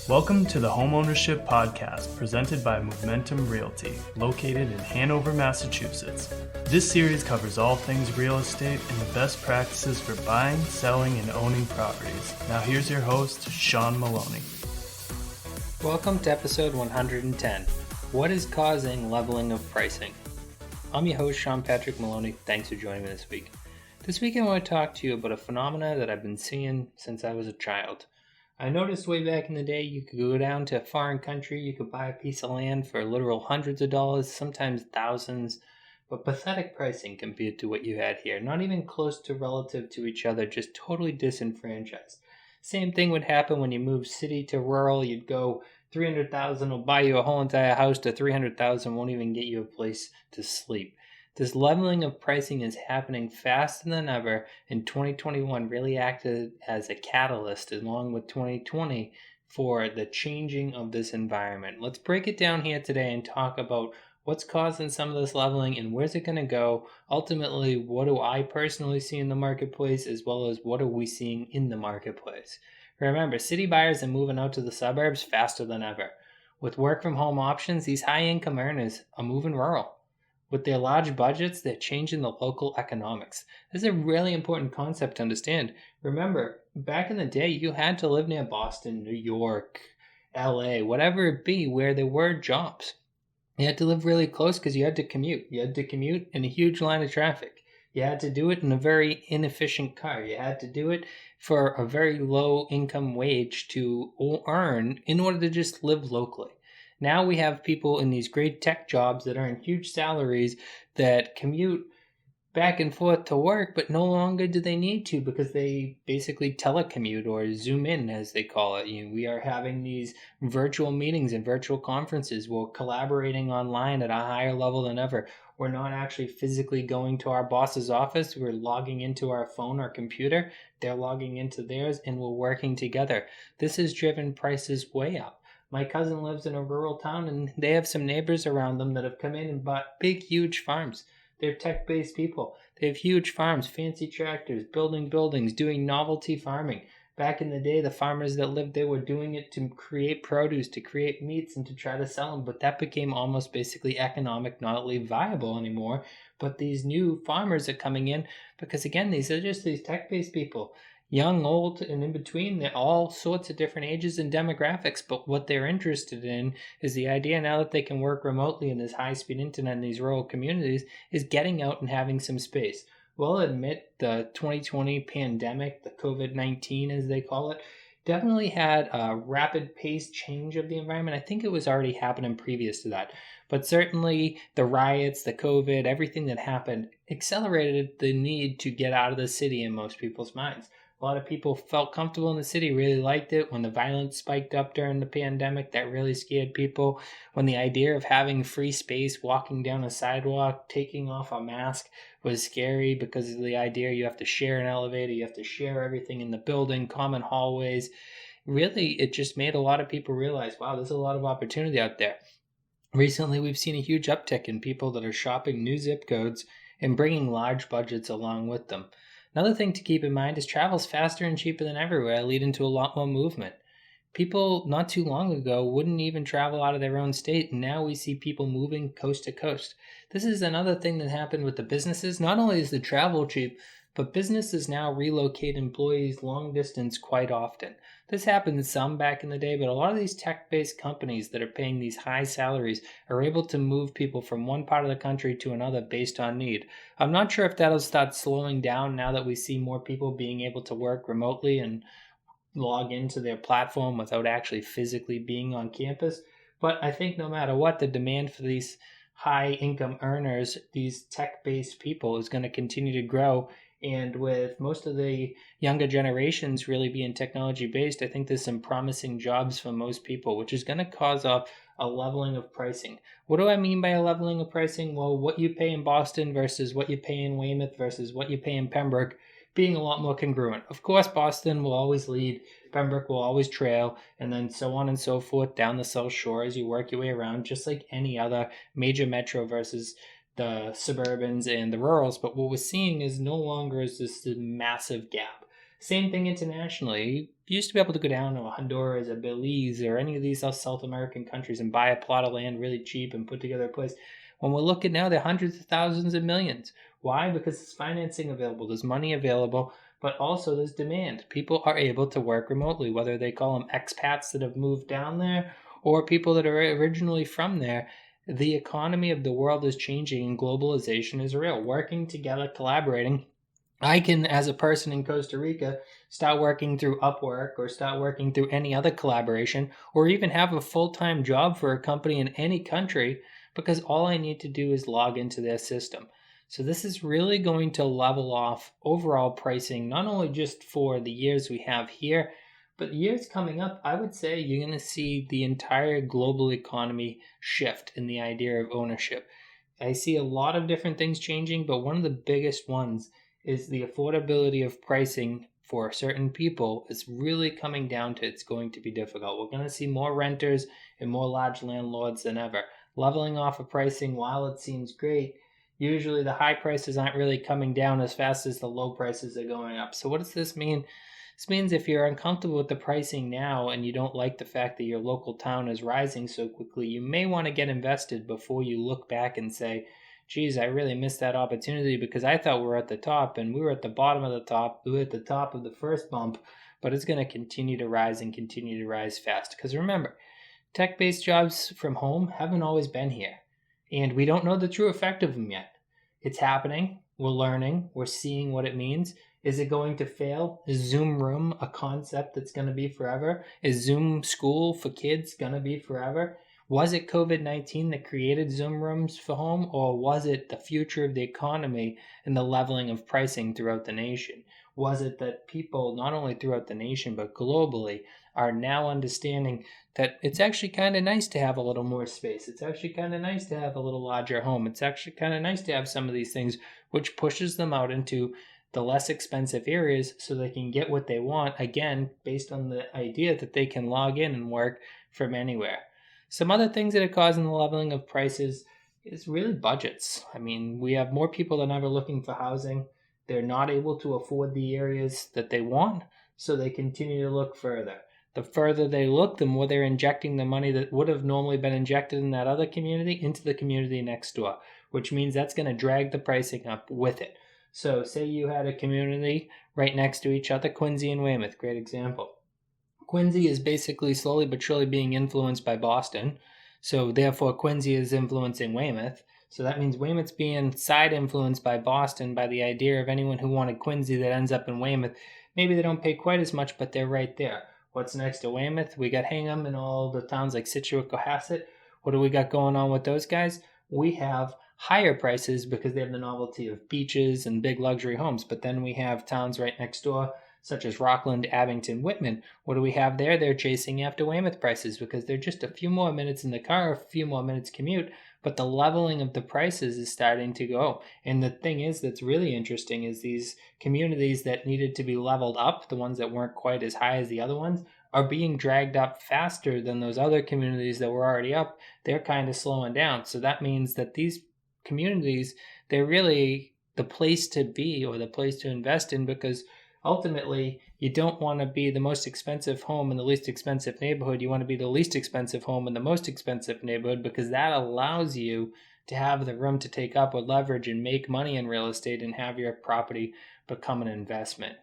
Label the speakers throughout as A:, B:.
A: Welcome to the Homeownership Podcast presented by Momentum Realty, located in Hanover, Massachusetts. This series covers all things real estate and the best practices for buying, selling, and owning properties. Now here's your host, Sean Maloney.
B: Welcome to episode 110. What is causing leveling of pricing? I'm your host, Sean Patrick Maloney. Thanks for joining me this week. This week I want to talk to you about a phenomena that I've been seeing since I was a child. I noticed way back in the day you could go down to a foreign country, you could buy a piece of land for literal hundreds of dollars, sometimes thousands, but pathetic pricing compared to what you had here. Not even close to relative to each other, just totally disenfranchised. Same thing would happen when you move city to rural. You'd go $300,000 will buy you a whole entire house to $300,000 won't even get you a place to sleep. This leveling of pricing is happening faster than ever, and 2021 really acted as a catalyst along with 2020 for the changing of this environment. Let's break it down here today and talk about what's causing some of this leveling and where's it going to go. Ultimately, what do I personally see in the marketplace, as well as what are we seeing in the marketplace? Remember, city buyers are moving out to the suburbs faster than ever. With work from home options, these high income earners are moving rural. With their large budgets, they're changing the local economics. This is a really important concept to understand. Remember, back in the day, you had to live near Boston, New York, LA, whatever it be, where there were jobs. You had to live really close because you had to commute. You had to commute in a huge line of traffic. You had to do it in a very inefficient car. You had to do it for a very low income wage to earn in order to just live locally. Now we have people in these great tech jobs that earn huge salaries that commute back and forth to work, but no longer do they need to because they basically telecommute or zoom in, as they call it. We are having these virtual meetings and virtual conferences. We're collaborating online at a higher level than ever. We're not actually physically going to our boss's office. We're logging into our phone or computer. They're logging into theirs, and we're working together. This has driven prices way up. My cousin lives in a rural town, and they have some neighbors around them that have come in and bought big, huge farms. They're tech-based people. They have huge farms, fancy tractors, building buildings, doing novelty farming. Back in the day, the farmers that lived there were doing it to create produce, to create meats, and to try to sell them. But that became almost basically economic, not really viable anymore. But these new farmers are coming in because, again, these are just these tech-based people. Young, old, and in between, they're all sorts of different ages and demographics, but what they're interested in is the idea now that they can work remotely in this high-speed internet in these rural communities is getting out and having some space. We'll admit the 2020 pandemic, the COVID-19 as they call it, definitely had a rapid pace change of the environment. I think it was already happening previous to that, but certainly the riots, the COVID, everything that happened accelerated the need to get out of the city in most people's minds. A lot of people felt comfortable in the city, really liked it. When the violence spiked up during the pandemic, that really scared people. When the idea of having free space, walking down a sidewalk, taking off a mask was scary because of the idea you have to share an elevator, you have to share everything in the building, common hallways. Really, it just made a lot of people realize, wow, there's a lot of opportunity out there. Recently, we've seen a huge uptick in people that are shopping new zip codes and bringing large budgets along with them. Another thing to keep in mind is travel's faster and cheaper than everywhere, leading to a lot more movement. People not too long ago wouldn't even travel out of their own state, and now we see people moving coast to coast. This is another thing that happened with the businesses. Not only is the travel cheap, but businesses now relocate employees long distance quite often. This happened some back in the day, but a lot of these tech-based companies that are paying these high salaries are able to move people from one part of the country to another based on need. I'm not sure if that'll start slowing down now that we see more people being able to work remotely and log into their platform without actually physically being on campus. But I think no matter what, the demand for these high income earners, these tech-based people, is going to continue to grow. And with most of the younger generations really being technology-based, I think there's some promising jobs for most people, which is going to cause a leveling of pricing. What do I mean by a leveling of pricing? Well, what you pay in Boston versus what you pay in Weymouth versus what you pay in Pembroke being a lot more congruent. Of course, Boston will always lead, Pembroke will always trail, and then so on and so forth down the South Shore as you work your way around, just like any other major metro versus the suburbans and the rurals. But what we're seeing is no longer is this massive gap. Same thing internationally. You used to be able to go down to Honduras or Belize or any of these South American countries and buy a plot of land really cheap and put together a place. When we're looking now, they're hundreds of thousands and millions. Why? Because there's financing available, there's money available, but also there's demand. People are able to work remotely, whether they call them expats that have moved down there or people that are originally from there. The economy of the world is changing and globalization is real. Working together, collaborating. I can, as a person in Costa Rica, start working through Upwork or start working through any other collaboration or even have a full-time job for a company in any country because all I need to do is log into their system. So this is really going to level off overall pricing, not only just for the years we have here, but the years coming up. I would say you're going to see the entire global economy shift in the idea of ownership. I see a lot of different things changing, but one of the biggest ones is the affordability of pricing for certain people is really coming down to it's going to be difficult. We're going to see more renters and more large landlords than ever. Leveling off of pricing, while it seems great, usually the high prices aren't really coming down as fast as the low prices are going up. So what does this mean? This means if you're uncomfortable with the pricing now and you don't like the fact that your local town is rising so quickly, you may want to get invested before you look back and say, geez, I really missed that opportunity because I thought we were at the top and we were at the bottom of the top. We were at the top of the first bump, but it's going to continue to rise and continue to rise fast. Because remember, tech-based jobs from home haven't always been here, and we don't know the true effect of them yet. It's happening. We're learning. We're seeing what it means. Is it going to fail? Is Zoom Room a concept that's going to be forever? Is Zoom School for kids going to be forever? Was it COVID-19 that created Zoom rooms for home, or was it the future of the economy and the leveling of pricing throughout the nation? Was it that people, not only throughout the nation, but globally, are now understanding that it's actually kind of nice to have a little more space. It's actually kind of nice to have a little larger home. It's actually kind of nice to have some of these things, which pushes them out into the less expensive areas so they can get what they want, again, based on the idea that they can log in and work from anywhere. Some other things that are causing the leveling of prices is really budgets. I mean, we have more people than ever looking for housing. They're not able to afford the areas that they want, so they continue to look further. The further they look, the more they're injecting the money that would have normally been injected in that other community into the community next door, which means that's going to drag the pricing up with it. So say you had a community right next to each other, Quincy and Weymouth, great example. Quincy is basically slowly but surely being influenced by Boston, so therefore Quincy is influencing Weymouth. So that means Weymouth's being side influenced by Boston by the idea of anyone who wanted Quincy that ends up in Weymouth. Maybe they don't pay quite as much, but they're right there. What's next to Weymouth? We got Hingham and all the towns like Scituate, Cohasset. What do we got going on with those guys? We have higher prices because they have the novelty of beaches and big luxury homes. But then we have towns right next door, such as Rockland, Abington, Whitman. What do we have there? They're chasing after Weymouth prices because they're just a few more minutes in the car, a few more minutes commute, but the leveling of the prices is starting to go. And the thing is that's really interesting is these communities that needed to be leveled up, the ones that weren't quite as high as the other ones, are being dragged up faster than those other communities that were already up. They're kind of slowing down. So that means that these communities, they're really the place to be or the place to invest in because ultimately, you don't want to be the most expensive home in the least expensive neighborhood. You want to be the least expensive home in the most expensive neighborhood because that allows you to have the room to take upward leverage and make money in real estate and have your property become an investment.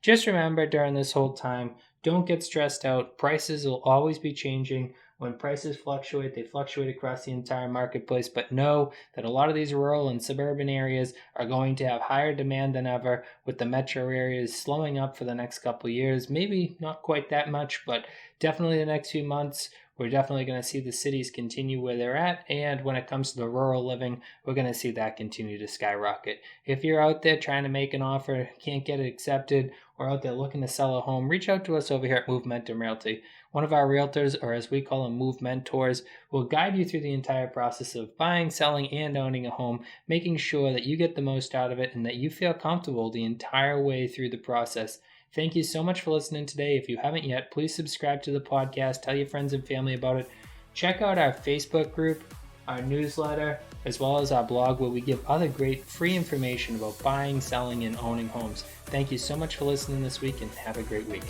B: Just remember during this whole time, don't get stressed out. Prices will always be changing. When prices fluctuate, they fluctuate across the entire marketplace, but know that a lot of these rural and suburban areas are going to have higher demand than ever, with the metro areas slowing up for the next couple of years. Maybe not quite that much, but definitely the next few months, we're definitely going to see the cities continue where they're at, and when it comes to the rural living, we're going to see that continue to skyrocket. If you're out there trying to make an offer, can't get it accepted, or out there looking to sell a home, reach out to us over here at Momentum Realty. One of our realtors, or as we call them, Move Mentors, will guide you through the entire process of buying, selling, and owning a home, making sure that you get the most out of it and that you feel comfortable the entire way through the process. Thank you so much for listening today. If you haven't yet, please subscribe to the podcast, tell your friends and family about it. Check out our Facebook group, our newsletter, as well as our blog where we give other great free information about buying, selling, and owning homes. Thank you so much for listening this week and have a great week.